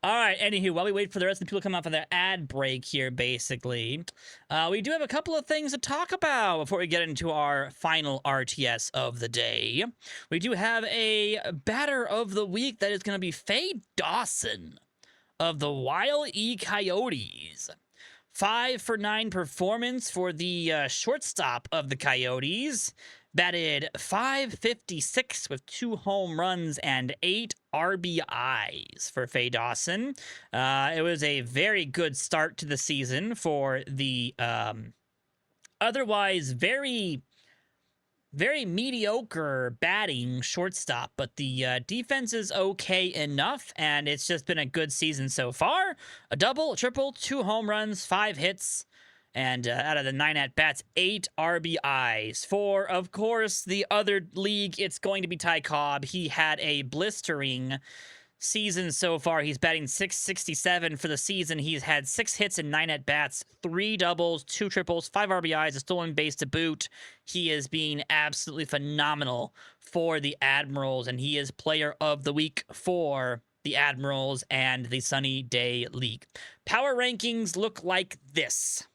All right, anywho, while we wait for the rest of the people to come out for their ad break here, basically, we do have a couple of things to talk about before we get into our final RTS of the day. We do have a batter of the week that is going to be Faye Dawson of the Wild E Coyotes. 5 for 9 performance for the shortstop of the Coyotes. Batted .556 with 2 home runs and 8 RBIs for Faye Dawson. It was a very good start to the season for the otherwise very mediocre batting shortstop, but the defense is okay enough, and it's just been a good season so far. A double, a triple, 2 home runs, 5 hits, and out of the 9 at-bats, 8 RBIs. For, of course, the other league, it's going to be Ty Cobb. He had a blistering season so far. He's batting .667 for the season. He's had 6 hits and 9 at-bats, 3 doubles, 2 triples, 5 RBIs, a stolen base to boot. He is being absolutely phenomenal for the Admirals, and he is player of the week for the Admirals and the Sunny Day League. Power rankings look like this.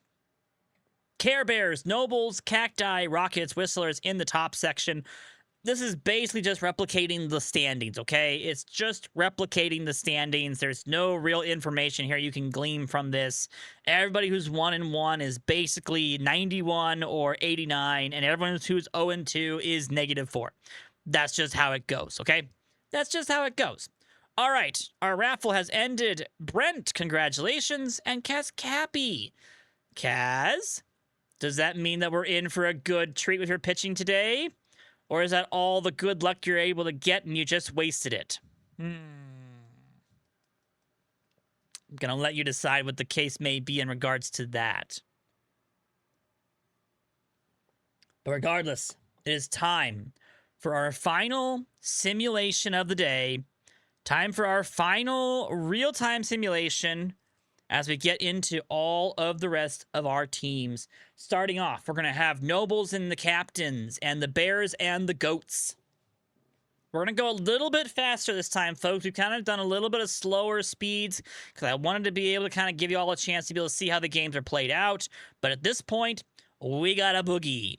Care Bears, Nobles, Cacti, Rockets, Whistlers in the top section. This is basically just replicating the standings, okay? It's just replicating the standings. There's no real information here you can glean from this. Everybody who's 1-1 is basically 91 or 89, and everyone who's 0-2 is -4. That's just how it goes, okay? That's just how it goes. All right, our raffle has ended. Brent, congratulations, and Kaz Cappy. Kaz, does that mean that we're in for a good treat with your pitching today? Or is that all the good luck you're able to get and you just wasted it? I'm going to let you decide what the case may be in regards to that. But regardless, it is time for our final simulation of the day. Time for our final real-time simulation as we get into all of the rest of our teams. Starting off, we're going to have Nobles and the Captains, and the Bears and the Goats. We're going to go a little bit faster this time, folks. We've kind of done a little bit of slower speeds because I wanted to be able to kind of give you all a chance to be able to see how the games are played out. But at this point, we got a boogie.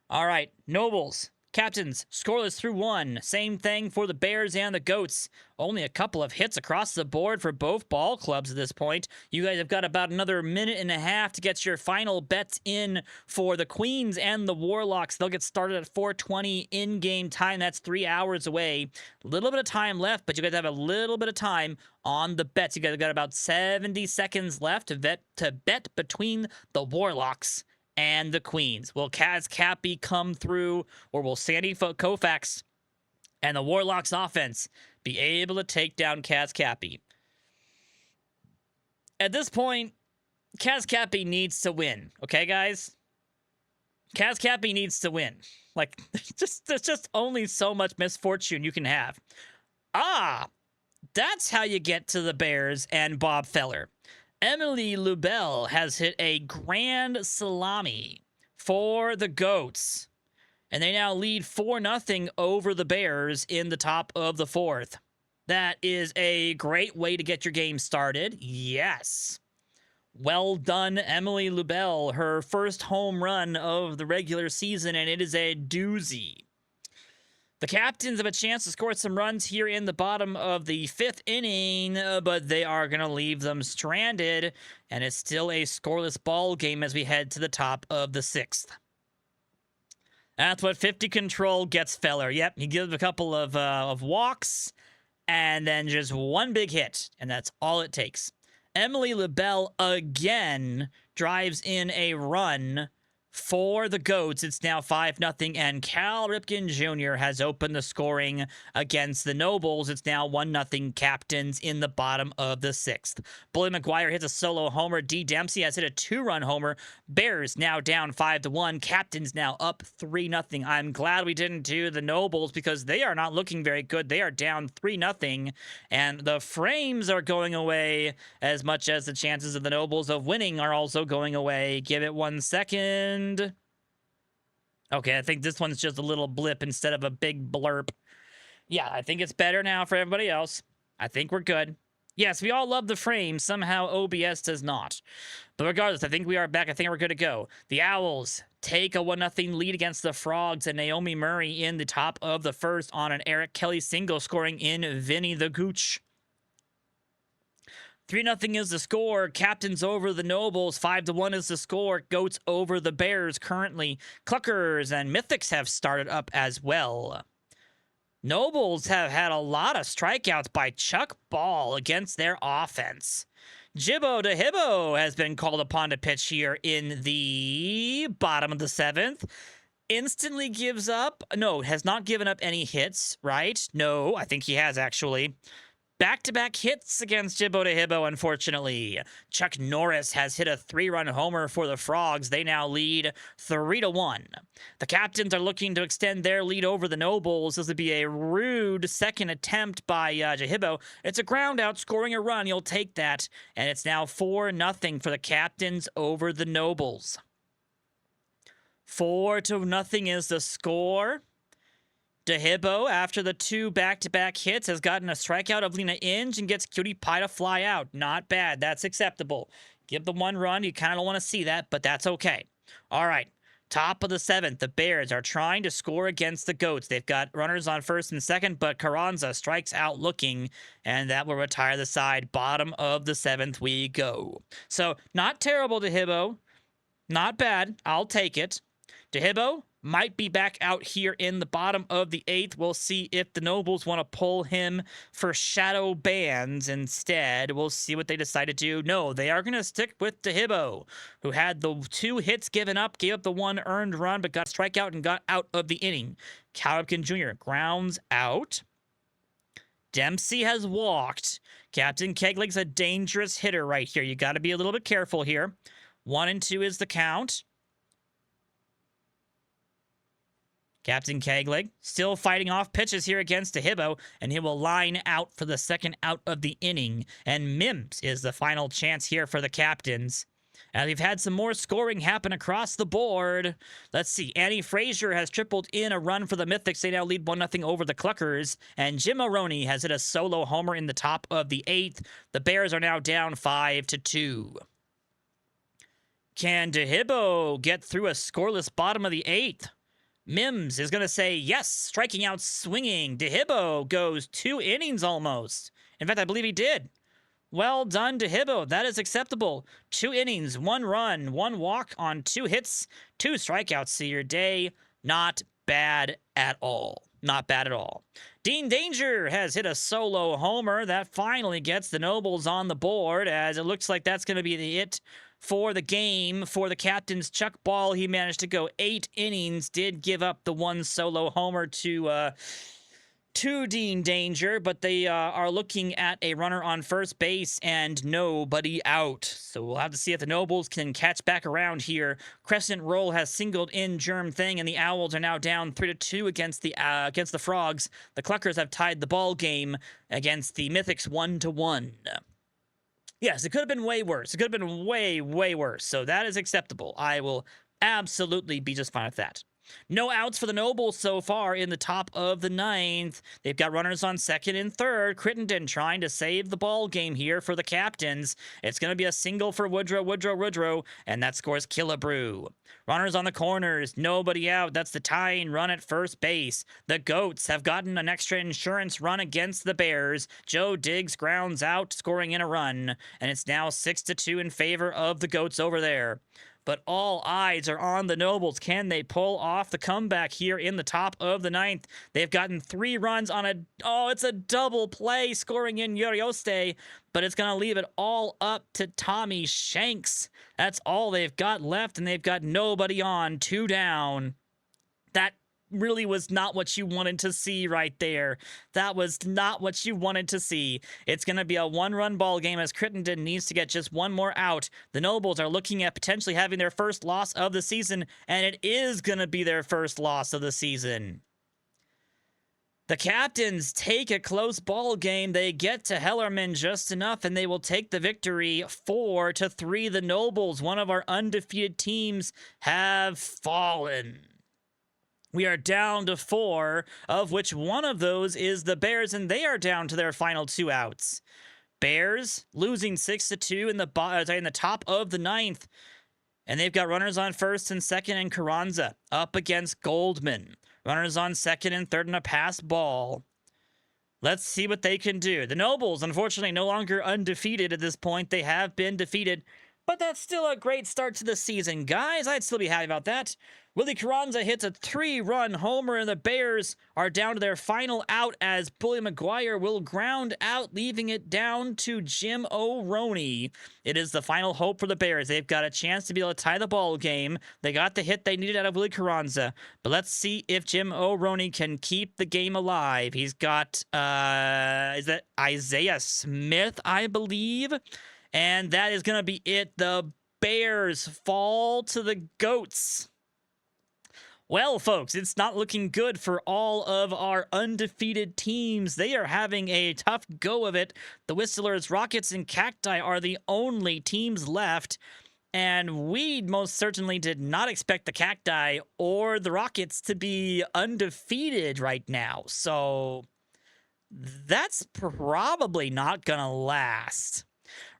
All right, Nobles. Captains, scoreless through 1. Same thing for the Bears and the Goats. Only a couple of hits across the board for both ball clubs at this point. You guys have got about another minute and a half to get your final bets in for the Queens and the Warlocks. They'll get started at 4:20 in-game time. That's 3 hours away. A little bit of time left, but you guys have a little bit of time on the bets. You guys have got about 70 seconds left to bet between the Warlocks and the Queens. Will Kaz Cappy come through, or will Sandy Koufax and the Warlocks offense be able to take down Kaz Cappy? At this point, Kaz Cappy needs to win. Okay, guys? Kaz Cappy needs to win. Like, there's just only so much misfortune you can have. That's how you get to the Bears and Bob Feller. Emily Lubell has hit a grand salami for the Goats, and they now lead 4-0 over the Bears in the top of the 4th. That is a great way to get your game started. Yes. Well done, Emily Lubell. Her first home run of the regular season, and it is a doozy. The Captains have a chance to score some runs here in the bottom of the 5th inning, but they are going to leave them stranded, and it's still a scoreless ball game as we head to the top of the 6th. That's what 50 control gets Feller. Yep, he gives a couple of walks, and then just one big hit, and that's all it takes. Emily Lubell again drives in a run for the Goats. It's now 5-0, and Cal Ripken Jr. has opened the scoring against the Nobles. It's now 1-0 Captains in the bottom of the 6th. Bully McGuire hits a solo homer. D. Dempsey has hit a 2-run homer. Bears now down 5-1. Captains now up 3-0. I'm glad we didn't do the Nobles because they are not looking very good. They are down 3-0, and the frames are going away as much as the chances of the Nobles of winning are also going away. Give it 1 second. Okay, I think this one's just a little blip instead of a big blurp. Yeah, I think it's better now for everybody else. I think we're good. Yes, we all love the frame. Somehow OBS does not. But regardless, I think we are back. I think we're good to go. The Owls take a 1-0 lead against the Frogs, and Naomi Murray in the top of the first on an Eric Kelly single, scoring in Vinny the Gooch. 3-0 is the score. Captains over the Nobles. 5-1 is the score. Goats over the Bears currently. Cluckers and Mythics have started up as well. Nobles have had a lot of strikeouts by Chuck Ball against their offense. Jibbo to Hibbo has been called upon to pitch here in the bottom of the 7th. Instantly gives up. No, has not given up any hits, right? No, I think he has actually. Back-to-back hits against Jibbo to Hibbo, unfortunately. Chuck Norris has hit a 3-run homer for the Frogs. They now lead 3-1. The Captains are looking to extend their lead over the Nobles. This would be a rude second attempt by Hibbo. It's a ground out, scoring a run. You'll take that. And it's now 4-0 for the Captains over the Nobles. 4-0 is the score. DeHibbo, after the 2 back-to-back hits, has gotten a strikeout of Lena Inge and gets Cutie Pie to fly out. Not bad. That's acceptable. Give the 1 run. You kind of don't want to see that, but that's okay. All right. Top of the 7th, the Bears are trying to score against the Goats. They've got runners on first and second, but Carranza strikes out looking, and that will retire the side. Bottom of the 7th we go. So, not terrible, DeHibbo. Not bad. I'll take it. DeHibbo might be back out here in the bottom of the 8th. We'll see if the Nobles want to pull him for shadow bans instead. We'll see what they decide to do. No, they are going to stick with DeHibbo, who had the 2 hits given up, gave up the 1 earned run, but got a strikeout and got out of the inning. Cal Ripken Jr. grounds out. Dempsey has walked. Captain Kegleg's a dangerous hitter right here. You got to be a little bit careful here. 1-2 is the count. Captain Kegleg still fighting off pitches here against DeHibbo, and he will line out for the second out of the inning. And Mims is the final chance here for the Captains. And we've had some more scoring happen across the board. Let's see. Annie Frazier has tripled in a run for the Mythics. They now lead 1-0 over the Cluckers. And Jim Maroney has hit a solo homer in the top of the 8th. The Bears are now down 5-2. Can DeHibbo get through a scoreless bottom of the 8th? Mims is going to say yes, striking out swinging. DeHibbo goes 2 innings almost. In fact, I believe he did. Well done, DeHibbo. That is acceptable. 2 innings, 1 run, 1 walk on 2 hits, 2 strikeouts to your day. Not bad at all. Not bad at all. Dean Danger has hit a solo homer. That finally gets the Nobles on the board, as it looks like that's going to be the it for the game. For the Captains, Chuck Ball, he managed to go 8 innings, did give up the 1 solo homer to Dean Danger, but they are looking at a runner on first base and nobody out. So we'll have to see if the Nobles can catch back around here. Crescent Roll has singled in Germ Thing, and the Owls are now down 3-2 against the Frogs. The Cluckers have tied the ball game against the Mythics 1-1. Yes, it could have been way worse. It could have been way, way worse. So that is acceptable. I will absolutely be just fine with that. No outs for the Nobles so far in the top of the 9th. They've got runners on second and third. Crittenden trying to save the ball game here for the Captains. It's going to be a single for Woodrow, and that scores Killebrew. Runners on the corners, nobody out. That's the tying run at first base. The Goats have gotten an extra insurance run against the Bears. Joe Diggs grounds out, scoring in a run, and it's now 6-2 in favor of the Goats over there. But all eyes are on the Nobles. Can they pull off the comeback here in the top of the 9th? They've gotten 3 runs on it's a double play scoring in Yorioste, but it's going to leave it all up to Tommy Shanks. That's all they've got left, and they've got nobody on, 2 down. That really was not what you wanted to see right there. That was not what you wanted to see. It's going to be a 1-run ball game as Crittenden needs to get just 1 more out. The Nobles are looking at potentially having their first loss of the season, and it is going to be their first loss of the season. The Captains take a close ball game. They get to Hellerman just enough, and they will take the victory 4-3. The Nobles, one of our undefeated teams, have fallen. We are down to 4, of which one of those is the Bears, and they are down to their final 2 outs. Bears losing 6-2 in the top of the 9th. And they've got runners on first and second and Carranza up against Goldman. Runners on second and third and a pass ball. Let's see what they can do. The Nobles, unfortunately, no longer undefeated at this point. They have been defeated, but that's still a great start to the season, guys. I'd still be happy about that. Willie Carranza hits a 3-run homer, and the Bears are down to their final out as Bully McGuire will ground out, leaving it down to Jim O'Roney. It is the final hope for the Bears. They've got a chance to be able to tie the ball game. They got the hit they needed out of Willie Carranza, but let's see if Jim O'Roney can keep the game alive. He's got, is that Isaiah Smith, I believe? And that is going to be it. The Bears fall to the Goats. Well, folks, it's not looking good for all of our undefeated teams. They are having a tough go of it. The Whistlers, Rockets, and Cacti are the only teams left. And we most certainly did not expect the Cacti or the Rockets to be undefeated right now. So that's probably not going to last.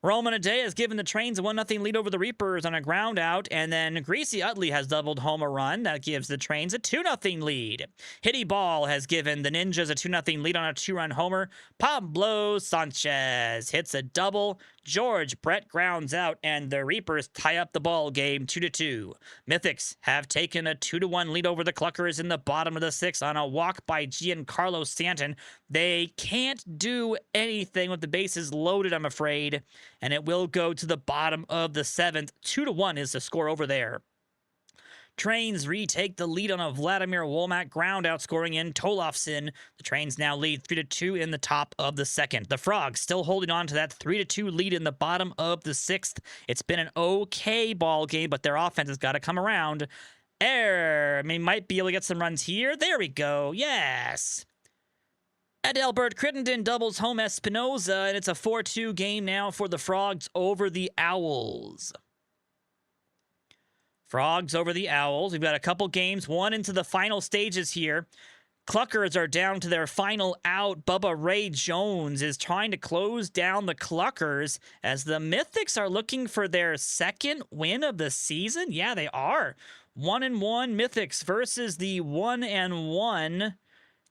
Roman Ade has given the Trains a 1-0 lead over the Reapers on a ground out, and then Greasy Utley has doubled home a run. That gives the Trains a 2-0 lead. Hitty Ball has given the Ninjas a 2-0 lead on a 2-run homer. Pablo Sanchez hits a double. George Brett grounds out, and the Reapers tie up the ball game 2-2. Mythics have taken a 2-1 lead over the Cluckers in the bottom of the 6th on a walk by Giancarlo Stanton. They can't do anything with the bases loaded, I'm afraid, and it will go to the bottom of the 7th. 2-1 is the score over there. Trains retake the lead on a Vladimir Womack ground out, scoring in Tolofsen. The Trains now lead 3-2 in the top of the 2nd. The Frogs still holding on to that 3-2 lead in the bottom of the 6th. It's been an okay ball game, but their offense has got to come around. Might be able to get some runs here. There we go. Yes. Adelbert Crittenden doubles home Espinoza, and it's a 4-2 game now for the Frogs over the Owls. Frogs over the Owls. We've got a couple games, one into the final stages here. Cluckers are down to their final out. Bubba Ray Jones is trying to close down the Cluckers as the Mythics are looking for their second win of the season. Yeah, they are. 1-1 Mythics versus the 1-1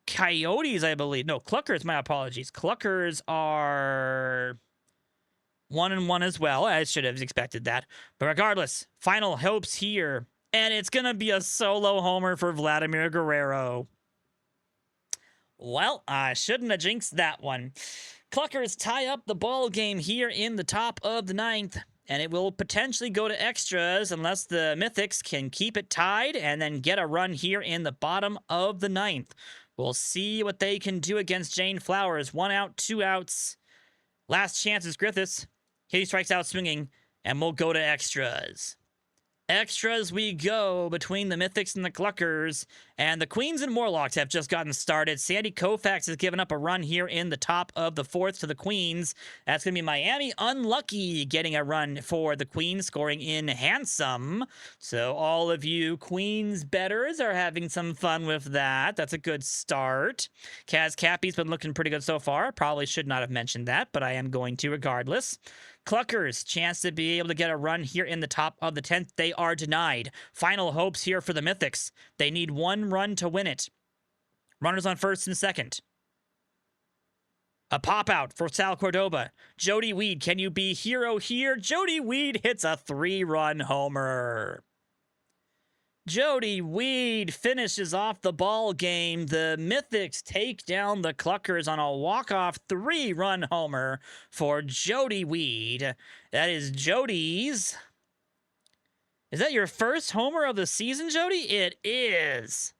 Coyotes, I believe. No, Cluckers, my apologies. Cluckers are 1-1 as well. I should have expected that. But regardless, final hopes here. And it's going to be a solo homer for Vladimir Guerrero. Well, I shouldn't have jinxed that one. Cluckers tie up the ball game here in the top of the 9th. And it will potentially go to extras unless the Mythics can keep it tied and then get a run here in the bottom of the 9th. We'll see what they can do against Jane Flowers. 1 out, 2 outs. Last chance is Griffiths. He strikes out swinging, and we'll go to extras. Extras we go between the Mythics and the Cluckers, and the Queens and Morlocks have just gotten started. Sandy Koufax has given up a run here in the top of the 4th to the Queens. That's going to be Miami Unlucky getting a run for the Queens, scoring in handsome. So all of you Queens bettors are having some fun with that. That's a good start. Kaz Cappy's been looking pretty good so far. Probably should not have mentioned that, but I am going to regardless. Cluckers, chance to be able to get a run here in the top of the 10th. They are denied. Final hopes here for the Mythics. They need 1 run to win it. Runners on first and second. A pop out for Sal Cordoba. Jody Weed, can you be hero here? Jody Weed hits a 3-run homer. Jody Weed finishes off the ball game. The Mythics take down the Cluckers on a walk-off 3-run homer for Jody Weed. That is Jody's. Is that your first homer of the season, Jody? It is.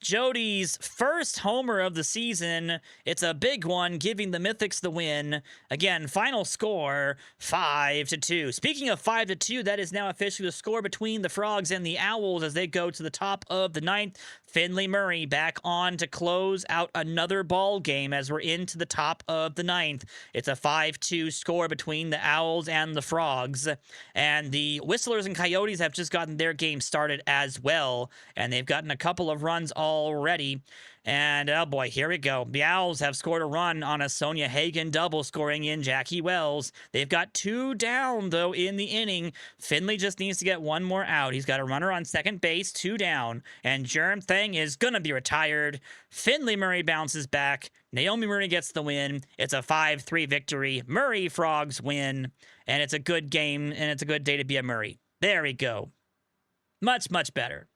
Jody's first homer of the season. It's a big one, giving the Mythics the win. Again, final score, 5-2. Speaking of 5-2, that is now officially the score between the Frogs and the Owls as they go to the top of the 9th. Finley Murray back on to close out another ball game as we're into the top of the 9th. It's a 5-2 score between the Owls and the Frogs. And the Whistlers and Coyotes have just gotten their game started as well. And they've gotten a couple of runs already. And, oh boy, here we go. The Owls have scored a run on a Sonia Hagen double, scoring in Jackie Wells. They've got 2 down, though, in the inning. Finley just needs to get 1 more out. He's got a runner on second base, 2 down. And Germ Thang is going to be retired. Finley Murray bounces back. Naomi Murray gets the win. It's a 5-3 victory. Murray Frogs win. And it's a good game, and it's a good day to be a Murray. There we go. Much, much better.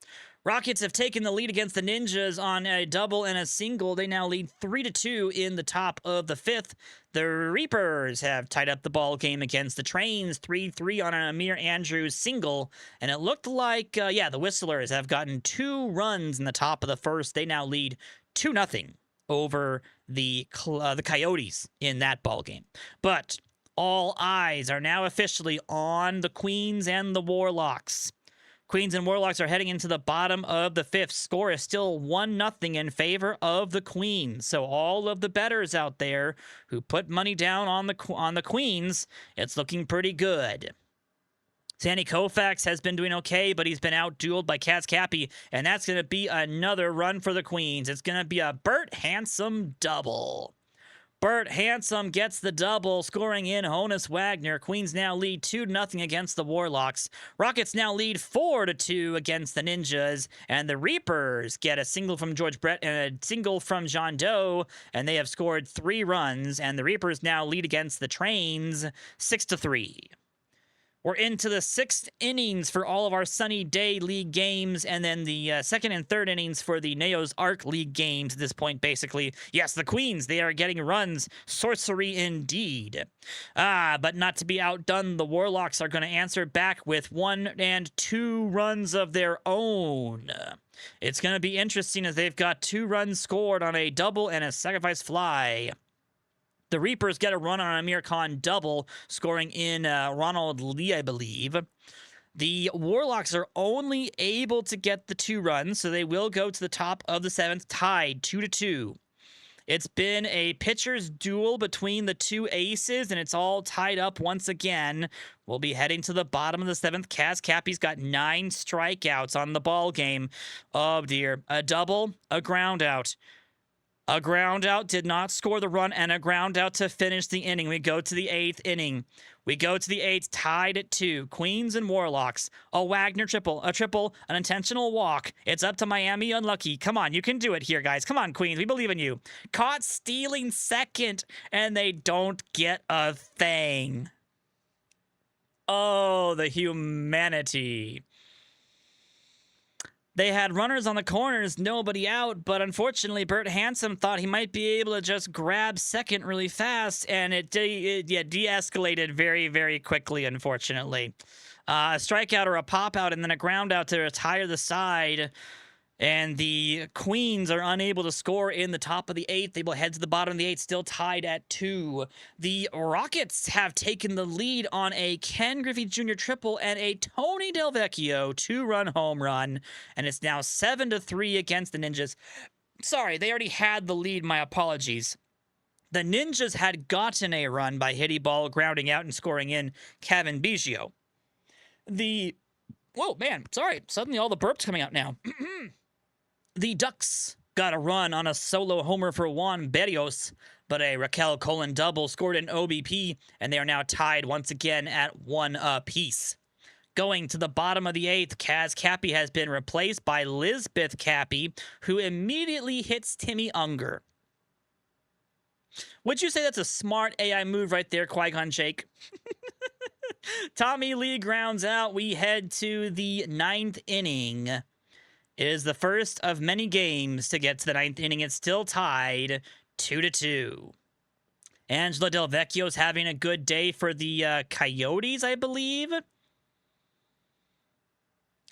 Rockets have taken the lead against the Ninjas on a double and a single. They now lead 3-2 in the top of the 5th. The Reapers have tied up the ball game against the Trains, 3-3 on an Amir Andrews single. And it looked like, the Whistlers have gotten 2 runs in the top of the 1st. They now lead 2-0 over the Coyotes in that ball game. But all eyes are now officially on the Queens and the Warlocks. Queens and Warlocks are heading into the bottom of the 5th. Score is still 1-0 in favor of the Queens. So all of the bettors out there who put money down on the Queens, it's looking pretty good. Sandy Koufax has been doing okay, but he's been out-dueled by Kaz Cappy, and that's going to be another run for the Queens. It's going to be a Bert Handsome double. Bert Handsome gets the double, scoring in Honus Wagner. Queens now lead 2-0 against the Warlocks. Rockets now lead 4-2 against the Ninjas. And the Reapers get a single from George Brett and a single from John Doe. And they have scored 3 runs. And the Reapers now lead against the Trains 6-3. We're into the 6th innings for all of our Sunny Day League games, and then the 2nd and 3rd innings for the Neo's Arc League games at this point, basically. Yes, the Queens, they are getting runs. Sorcery indeed. But not to be outdone, the Warlocks are going to answer back with 1 and 2 runs of their own. It's going to be interesting as they've got 2 runs scored on a double and a sacrifice fly. The Reapers get a run on Amir Khan double, scoring in Ronald Lee, I believe. The Warlocks are only able to get the 2 runs, so they will go to the top of the 7th, tied 2-2. It's been a pitcher's duel between the 2 aces, and it's all tied up once again. We'll be heading to the bottom of the 7th. Kaz Cappy's got 9 strikeouts on the ball game. Oh, dear. A double, a ground out. A ground out, did not score the run, and a ground out to finish the inning. We go to the 8th inning. We go to the 8th, tied at 2. Queens and Warlocks. A Wagner triple, an intentional walk. It's up to Miami Unlucky. Come on, you can do it here, guys. Come on, Queens, we believe in you. Caught stealing second, and they don't get a thing. Oh, the humanity. They had runners on the corners, nobody out, but unfortunately, Bert Handsome thought he might be able to just grab second really fast, and it de-escalated very, very quickly, unfortunately. A strikeout or a pop-out, and then a ground out to retire the side, and the Queens are unable to score in the top of the 8th. They will head to the bottom of the 8th, still tied at 2. The Rockets have taken the lead on a Ken Griffey Jr. triple and a Tony Del Vecchio 2-run home run, and it's now 7-3 against the Ninjas. Sorry, they already had the lead. My apologies. The Ninjas had gotten a run by Hitty Ball grounding out and scoring in Kevin Biggio. Whoa, man, sorry. Suddenly all the burps coming out now. The Ducks got a run on a solo homer for Juan Berrios, but a Raquel Colon double scored an OBP, and they are now tied once again at 1 apiece. Going to the bottom of the 8th, Kaz Cappy has been replaced by Lisbeth Cappy, who immediately hits Timmy Unger. Would you say that's a smart AI move right there, Qui-Gon Jake? Tommy Lee grounds out. We head to the 9th inning. It is the first of many games to get to the 9th inning. It's still tied 2-2. Angela Del Vecchio's having a good day for the Coyotes, I believe.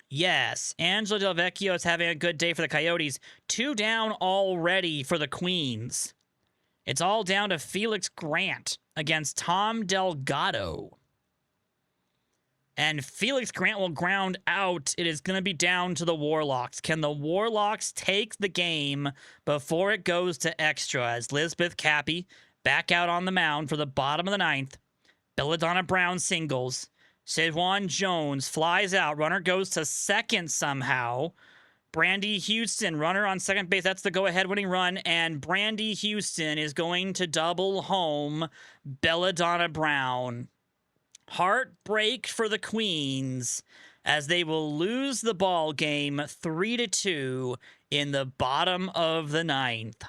Yes, Angela Del Vecchio is having a good day for the Coyotes. 2 down already for the Queens. It's all down to Felix Grant against Tom Delgado. And Felix Grant will ground out. It is going to be down to the Warlocks. Can the Warlocks take the game before it goes to extra? As Lisbeth Cappy back out on the mound for the bottom of the 9th. Belladonna Brown singles. Sidwan Jones flies out. Runner goes to second somehow. Brandy Houston, runner on second base. That's the go-ahead winning run. And Brandy Houston is going to double home Belladonna Brown. Heartbreak for the Queens as they will lose the ball game 3-2 in the bottom of the ninth.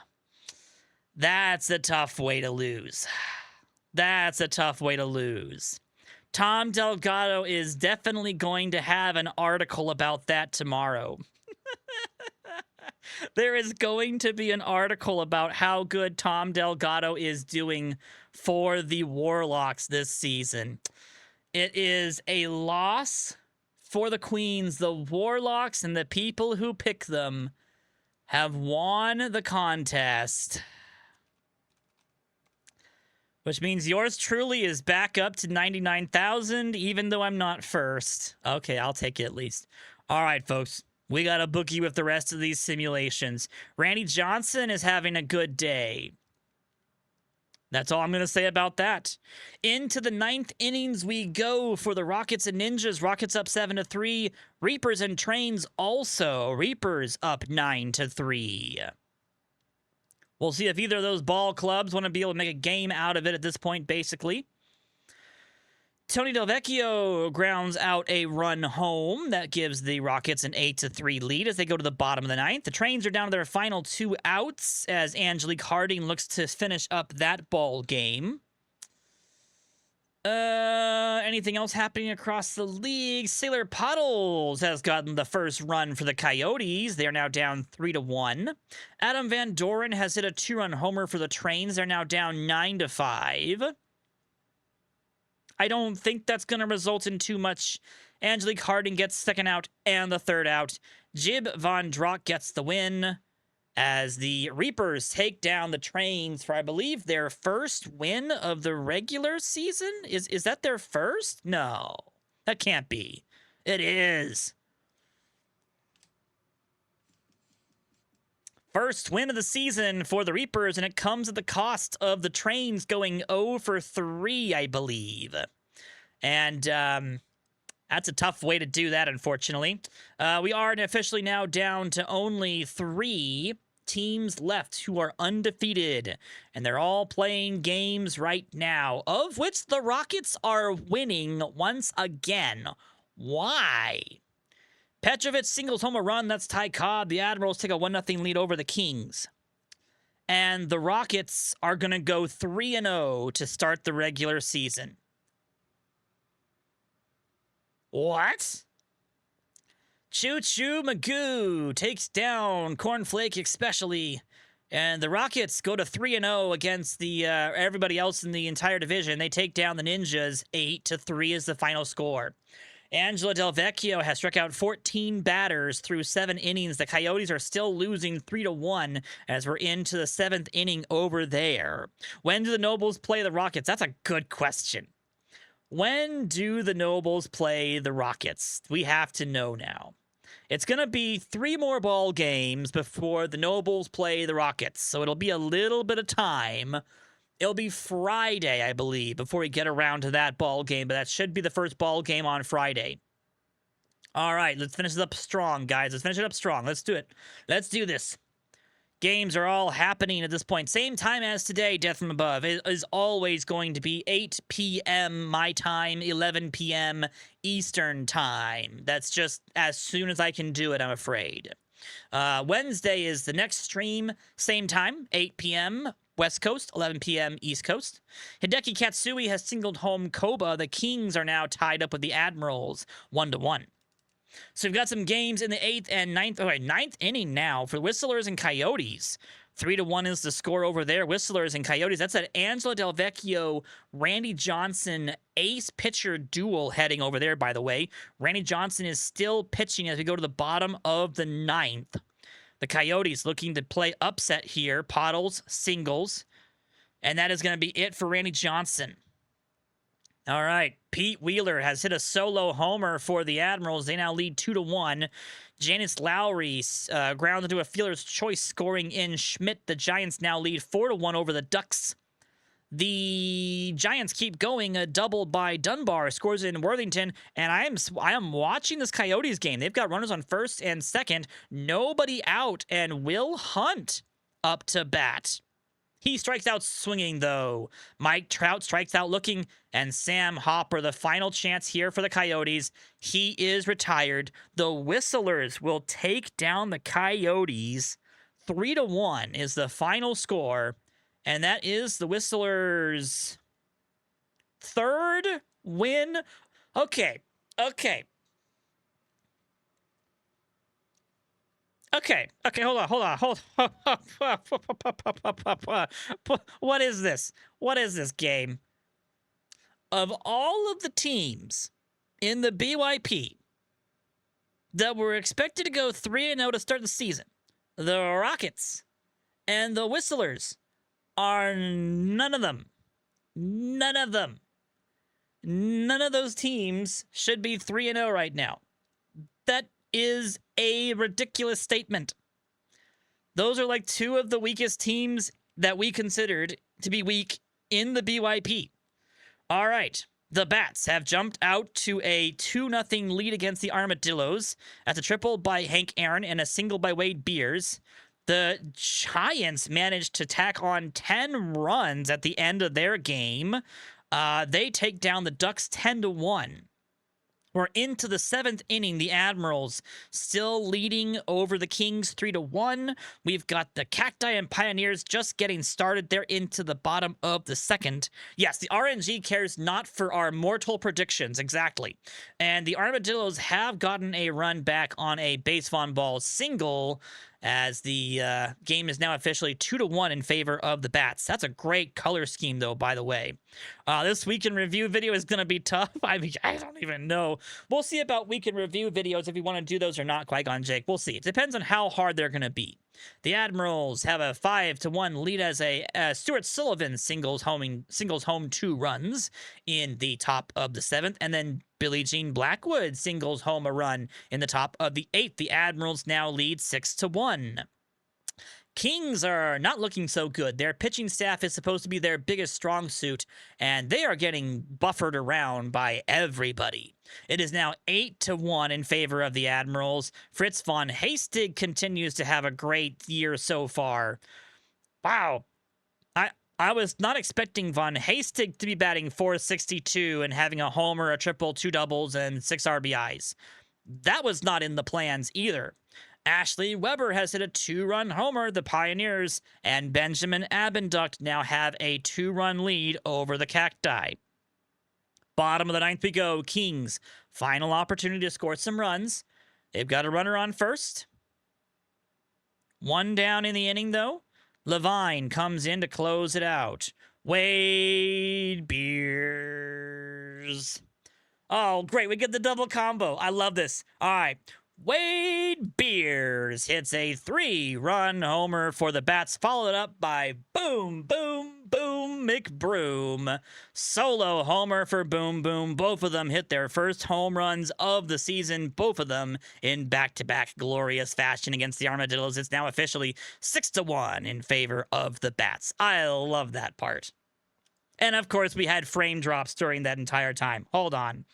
That's a tough way to lose. That's a tough way to lose. Tom Delgado is definitely going to have an article about that tomorrow. There is going to be an article about how good Tom Delgado is doing for the Warlocks this season. It is a loss for the Queens. The Warlocks and the people who pick them have won the contest. Which means yours truly is back up to 99,000, even though I'm not first. Okay, I'll take it at least. All right, folks. We got a bookie with the rest of these simulations. Randy Johnson is having a good day. That's all I'm going to say about that. Into the ninth innings we go for the Rockets and Ninjas. Rockets up 7-3. Reapers and Trains also. Reapers up 9-3. We'll see if either of those ball clubs want to be able to make a game out of it at this point, basically. Tony Delvecchio grounds out a run home. That gives the Rockets an 8-3 lead as they go to the bottom of the ninth. The Trains are down to their final 2 outs as Angelique Harding looks to finish up that ball game. Anything else happening across the league? Sailor Puddles has gotten the first run for the Coyotes. They are now down 3-1. Adam Van Doren has hit a 2-run homer for the Trains. They're now down 9-5. I don't think that's going to result in too much. Angelique Harding gets second out and the third out. Jib Von Drock gets the win as the Reapers take down the Trains for, I believe, their first win of the regular season? Is that their first? No, that can't be. It is. First win of the season for the Reapers, and it comes at the cost of the Trains going 0-3, I believe. And that's a tough way to do that, unfortunately. We are officially now down to only 3 teams left who are undefeated, and they're all playing games right now, of which the Rockets are winning once again. Why? Petrovic singles home a run. That's Ty Cobb. The Admirals take a 1-0 lead over the Kings. And the Rockets are going to go 3-0 to start the regular season. What? Choo Choo Magoo takes down Cornflake especially. And the Rockets go to 3-0 against the everybody else in the entire division. They take down the Ninjas 8-3 is the final score. Angela Delvecchio has struck out 14 batters through 7 innings. The Coyotes are still losing 3-1 as we're into the 7th inning over there. When do the Nobles play the Rockets? That's a good question. When do the Nobles play the Rockets? We have to know now. It's going to be 3 more ball games before the Nobles play the Rockets, so it'll be a little bit of time. It'll be Friday, I believe, before we get around to that ball game, but that should be the first ball game on Friday. All right, let's finish it up strong, guys. Let's finish it up strong. Let's do it. Let's do this. Games are all happening at this point. Same time as today, Death from Above. It is always going to be 8 p.m. my time, 11 p.m. Eastern time. That's just as soon as I can do it, I'm afraid. Wednesday is the next stream. Same time, 8 p.m. West Coast, 11 p.m. East Coast. Hideki Katsui has singled home Koba. The Kings are now tied up with the Admirals 1-1. So we've got some games in the 8th and 9th. All right, 9th inning now for Whistlers and Coyotes. 3-1 is the score over there. Whistlers and Coyotes. That's an Angela Delvecchio, Randy Johnson ace pitcher duel heading over there, by the way. Randy Johnson is still pitching as we go to the bottom of the 9th. The Coyotes looking to play upset here. Pottles, singles. And that is going to be it for Randy Johnson. All right. Pete Wheeler has hit a solo homer for the Admirals. They now lead 2-1. Janice Lowry grounds into a fielder's choice, scoring in Schmidt. The Giants now lead 4-1 over the Ducks. The Giants keep going. A double by Dunbar scores in Worthington, and I am watching this Coyotes game. They've got runners on first and second, nobody out, and Will Hunt up to bat. He strikes out swinging, though. Mike Trout strikes out looking, and Sam Hopper, the final chance here for the Coyotes. He is retired. The Whistlers will take down the Coyotes. 3-1 is the final score, and that is the Whistlers' third win. Okay. Hold on. What is this? What is this game? Of all of the teams in the BYP that were expected to go 3-0 to start the season, the Rockets and the Whistlers are none of them. None of them. None of those teams should be 3-0 right now. That is a ridiculous statement. Those are like two of the weakest teams that we considered to be weak in the BYP. All right. The Bats have jumped out to a 2-0 lead against the Armadillos. That's a triple by Hank Aaron and a single by Wade Beers. The Giants managed to tack on 10 runs at the end of their game. They take down the Ducks 10-1. We're into the 7th inning. The Admirals still leading over the Kings 3-1. We've got the Cacti and Pioneers just getting started. They're into the bottom of the 2nd. Yes, the RNG cares not for our mortal predictions, exactly. And the Armadillos have gotten a run back on a base on ball single, as the game is now officially 2-1 in favor of the Bats. That's a great color scheme, though, by the way. This Week in Review video is going to be tough. I mean, I don't even know. We'll see about Week in Review videos, if you want to do those or not, Qui-Gon Jake. We'll see. It depends on how hard they're going to be. The Admirals have a 5-1 lead as a Stuart Sullivan singles home 2 runs in the top of the 7th, and then Billie Jean Blackwood singles home a run in the top of the 8th. The Admirals now lead 6-1. Kings are not looking so good. Their pitching staff is supposed to be their biggest strong suit, and they are getting buffered around by everybody. It is now 8-1 in favor of the Admirals. Fritz von Hastig continues to have a great year so far. Wow. I was not expecting von Hastig to be batting .462 and having a homer, a triple, 2 doubles, and 6 RBIs. That was not in the plans either. Ashley Weber has hit a 2-run homer. The Pioneers and Benjamin Abenduct now have a 2-run lead over the Cacti. Bottom of the 9th we go. Kings, final opportunity to score some runs. They've got a runner on first. 1 down in the inning, though. Levine comes in to close it out. Wade Beers. Oh, great. We get the double combo. I love this. All right. Wade Beers hits a 3-run homer for the Bats, followed up by Boom, Boom, Boom McBroom. Solo homer for Boom Boom. Both of them hit their first home runs of the season, both of them in back-to-back glorious fashion against the Armadillos. It's now officially 6-1 in favor of the Bats. I love that part. And of course, we had frame drops during that entire time. Hold on.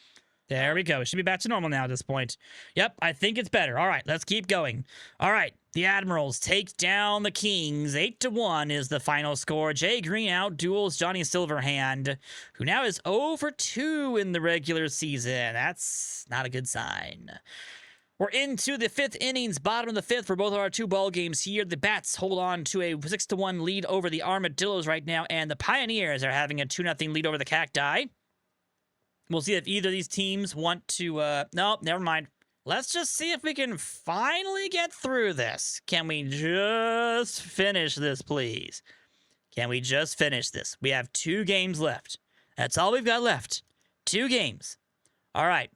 There we go. It should be back to normal now at this point. Yep, I think it's better. All right, let's keep going. All right, the Admirals take down the Kings. 8-1 is the final score. Jay Green outduels Johnny Silverhand, who now is 0-2 in the regular season. That's not a good sign. We're into the 5th innings, bottom of the 5th for both of our 2 ball games here. The Bats hold on to a 6-1 lead over the Armadillos right now, and the Pioneers are having a 2-0 lead over the Cacti. We'll see if either of these teams want to, no, never mind. Let's just see if we can finally get through this. Can we just finish this, please? Can we just finish this? We have 2 games left. That's all we've got left. 2 games. All right.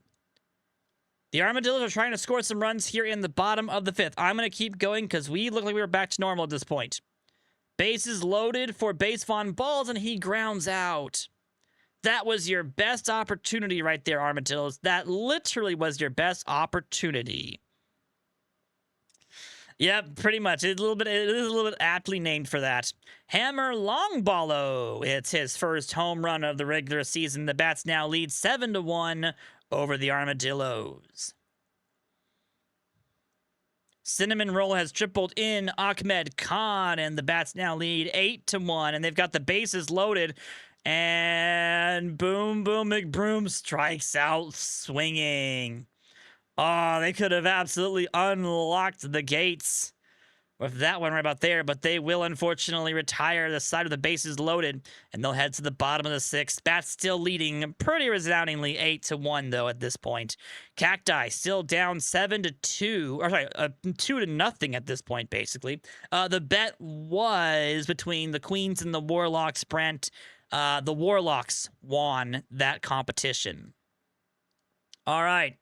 The Armadillos are trying to score some runs here in the bottom of the 5th. I'm going to keep going because we look like we were back to normal at this point. Bases loaded for base on balls, and he grounds out. That was your best opportunity right there, Armadillos. That literally was your best opportunity. Yep, pretty much. It is a little bit aptly named for that. Hammer Longballo. It's his first home run of the regular season. The Bats now lead 7-1 over the Armadillos. Cinnamon Roll has tripled in Ahmed Khan, and the Bats now lead 8-1, and they've got the bases loaded. And Boom Boom McBroom strikes out swinging. Oh, they could have absolutely unlocked the gates with that one right about there, but they will unfortunately retire the side of the bases loaded, and they'll head to the bottom of the sixth. Bats still leading pretty resoundingly 8-1 though at this point. Cacti still down 7-2, or sorry, 2-0 at this point basically. The bet was between the Queens and the Warlocks. Brent, the Warlocks won that competition. All right.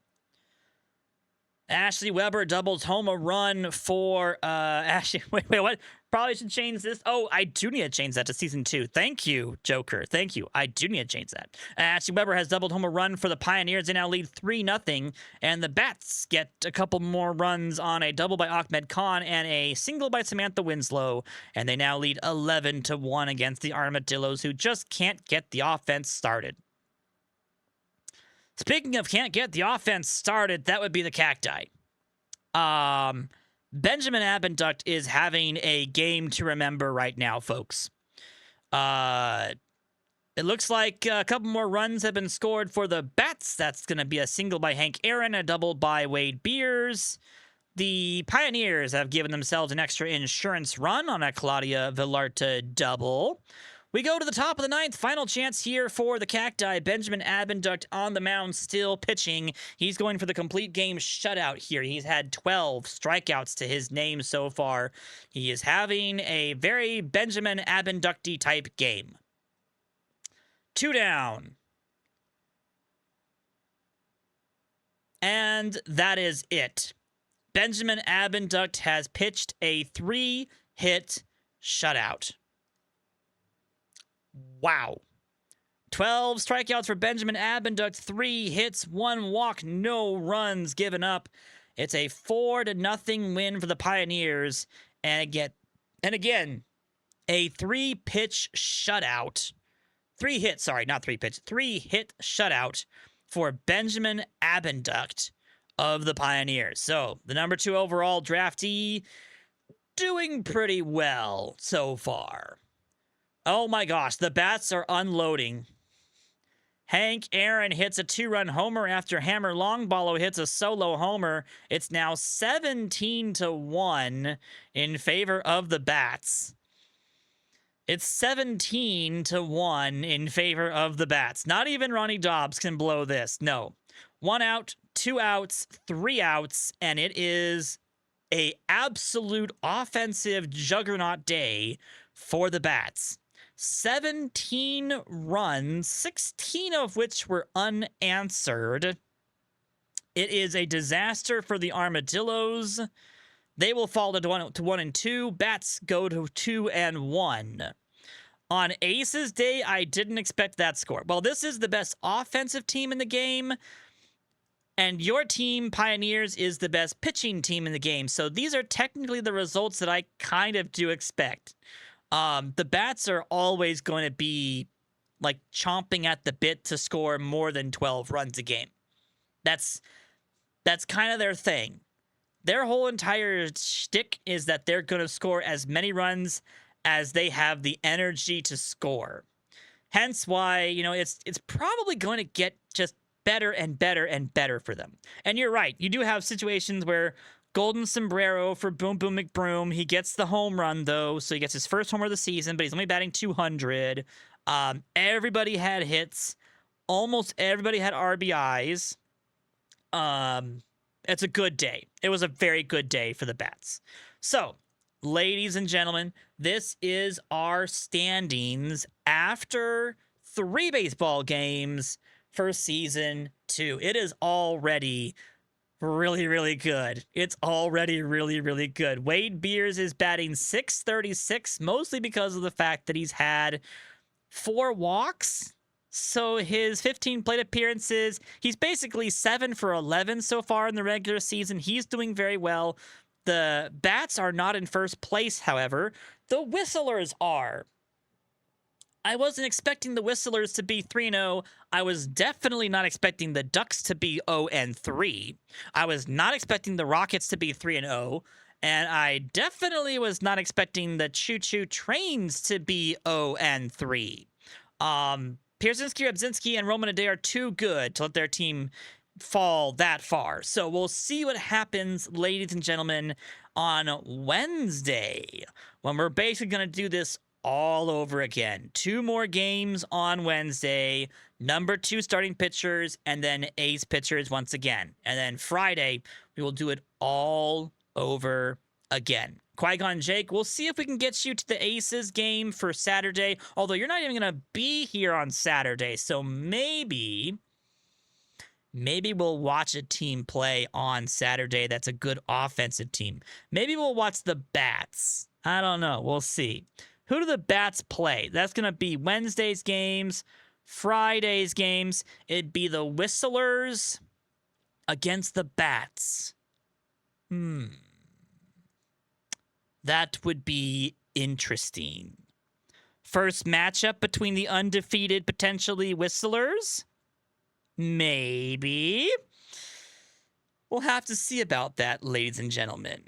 Ashley Weber doubles home a run for Ashley. Wait, what? Probably should change this. Oh, I do need to change that to season 2. Thank you, Joker. Thank you. I do need to change that. Ashley Weber has doubled home a run for the Pioneers. They now lead 3-0, and the Bats get a couple more runs on a double by Ahmed Khan and a single by Samantha Winslow, and they now lead 11-1 against the Armadillos, who just can't get the offense started. Speaking of can't get the offense started, that would be the Cacti. Benjamin Abenduct is having a game to remember right now, folks. It looks like a couple more runs have been scored for the Bats. That's going to be a single by Hank Aaron, a double by Wade Beers. The Pioneers have given themselves an extra insurance run on a Claudia Villarta double. We go to the top of the ninth. Final chance here for the Cacti. Benjamin Abenduct on the mound, still pitching. He's going for the complete game shutout here. He's had 12 strikeouts to his name so far. He is having a very Benjamin Abenducty type game. 2 down. And that is it. Benjamin Abenduct has pitched a 3-hit shutout. Wow. 12 strikeouts for Benjamin Abenduct, 3 hits, 1 walk, no runs given up. It's a 4-0 win for the Pioneers. And again, a 3-pitch shutout. 3-hit shutout for Benjamin Abenduct of the Pioneers. So, the number 2 overall draftee doing pretty well so far. Oh my gosh, the Bats are unloading. Hank Aaron hits a 2-run homer after Hammer Longballo hits a solo homer. It's now 17-1 in favor of the Bats. It's 17-1 in favor of the Bats. Not even Ronnie Dobbs can blow this. No. 1 out, 2 outs, 3 outs, and it is a absolute offensive juggernaut day for the Bats. 17 runs, 16 of which were unanswered. It is a disaster for the Armadillos. They will fall to 1-2. Bats go to 2-1. On Ace's day, I didn't expect that score. Well, this is the best offensive team in the game, and your team, Pioneers, is the best pitching team in the game. So these are technically the results that I kind of do expect. The Bats are always going to be like chomping at the bit to score more than 12 runs a game. That's kind of their thing. Their whole entire shtick is that they're going to score as many runs as they have the energy to score. Hence why, it's probably going to get just better and better and better for them. And you're right. You do have situations where Golden Sombrero for Boom Boom McBroom. He gets the home run, though, so he gets his first homer of the season, but he's only batting 200. Everybody had hits. Almost everybody had RBIs. It's a good day. It was a very good day for the Bats. So, ladies and gentlemen, this is our standings after 3 baseball games for Season 2. It is already really, really good. It's already really, really good. Wade Beers is batting .636, mostly because of the fact that he's had 4 walks. So his 15 plate appearances, he's basically 7 for 11 so far in the regular season. He's doing very well. The Bats are not in first place, however. The Whistlers are. I wasn't expecting the Whistlers to be 3-0. I was definitely not expecting the Ducks to be 0-3. I was not expecting the Rockets to be 3-0. And I definitely was not expecting the Choo Choo Trains to be 0-3. Pierzynski, Rybczynski, and Roman Ade are too good to let their team fall that far. So we'll see what happens, ladies and gentlemen, on Wednesday, when we're basically going to do this all over again. 2 more games on Wednesday, number 2 starting pitchers, and then ace pitchers once again. And then Friday, we will do it all over again. Qui-Gon Jake, we'll see if we can get you to the Aces game for Saturday, although you're not even going to be here on Saturday, so maybe we'll watch a team play on Saturday that's a good offensive team. Maybe we'll watch the Bats. I don't know. We'll see. Who do the Bats play? That's going to be Wednesday's games, Friday's games. It'd be the Whistlers against the Bats. That would be interesting. First matchup between the undefeated, potentially Whistlers? Maybe. We'll have to see about that, ladies and gentlemen.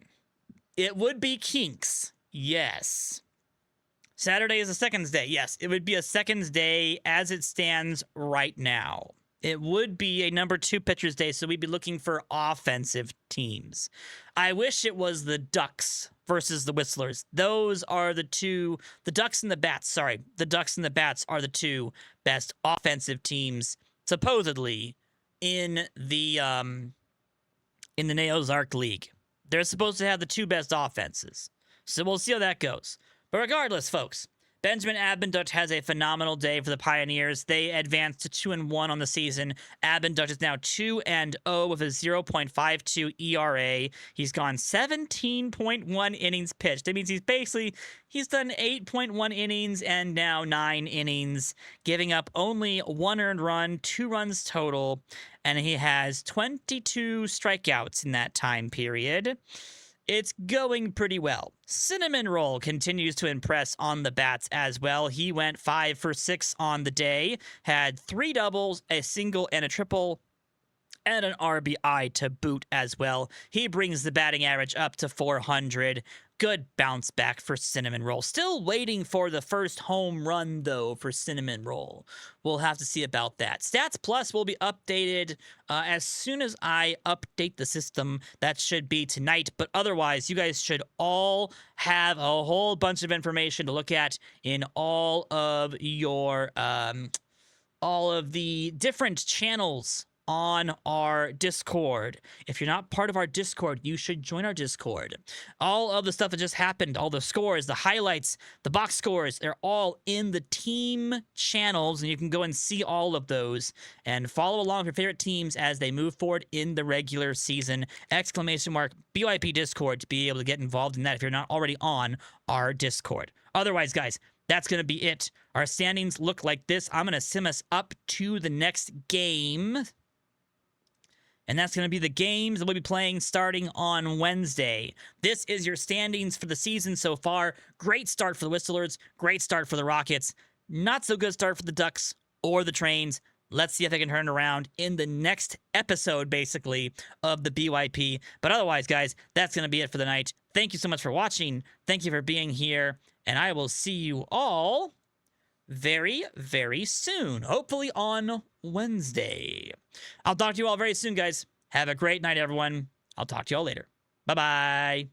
It would be Kinks. Yes. Saturday is a seconds day. Yes, it would be a seconds day as it stands right now. It would be a number 2 pitchers day, so we'd be looking for offensive teams. I wish it was the Ducks versus the Whistlers. Those are the two, the Ducks and the Bats, sorry. The Ducks and the Bats are the 2 best offensive teams, supposedly, in the Neozark League. They're supposed to have the 2 best offenses. So we'll see how that goes. But regardless, folks, Benjamin Abendut has a phenomenal day for the Pioneers. They advanced to 2-1 on the season. Abendut is now 2-0 with a 0.52 ERA. He's gone 17.1 innings pitched. That means he's done 8.1 innings and now 9 innings, giving up only 1 earned run, 2 runs total, and he has 22 strikeouts in that time period. It's going pretty well. Cinnamon Roll continues to impress on the Bats as well. He went 5 for 6 on the day, had 3 doubles, a single, and a triple, and an RBI to boot as well. He brings the batting average up to 400. Good bounce back for Cinnamon Roll. Still waiting for the first home run, though, for Cinnamon Roll. We'll have to see about that. Stats Plus will be updated as soon as I update the system. That should be tonight. But otherwise, you guys should all have a whole bunch of information to look at in all of your all of the different channels on our Discord. If you're not part of our Discord, you should join our Discord. All of the stuff that just happened, all the scores, the highlights, the box scores, they're all in the team channels, and you can go and see all of those and follow along with your favorite teams as they move forward in the regular season. ! BYP Discord to be able to get involved in that if you're not already on our Discord. Otherwise, guys, that's going to be it. Our standings look like this. I'm going to sim us up to the next game. And that's going to be the games that we'll be playing starting on Wednesday. This is your standings for the season so far. Great start for the Whistlers. Great start for the Rockets. Not so good start for the Ducks or the Trains. Let's see if they can turn it around in the next episode, basically, of the BYP. But otherwise, guys, that's going to be it for the night. Thank you so much for watching. Thank you for being here. And I will see you all very, very soon. Hopefully on Wednesday. I'll talk to you all very soon, guys. Have a great night, everyone. I'll talk to you all later. Bye-bye.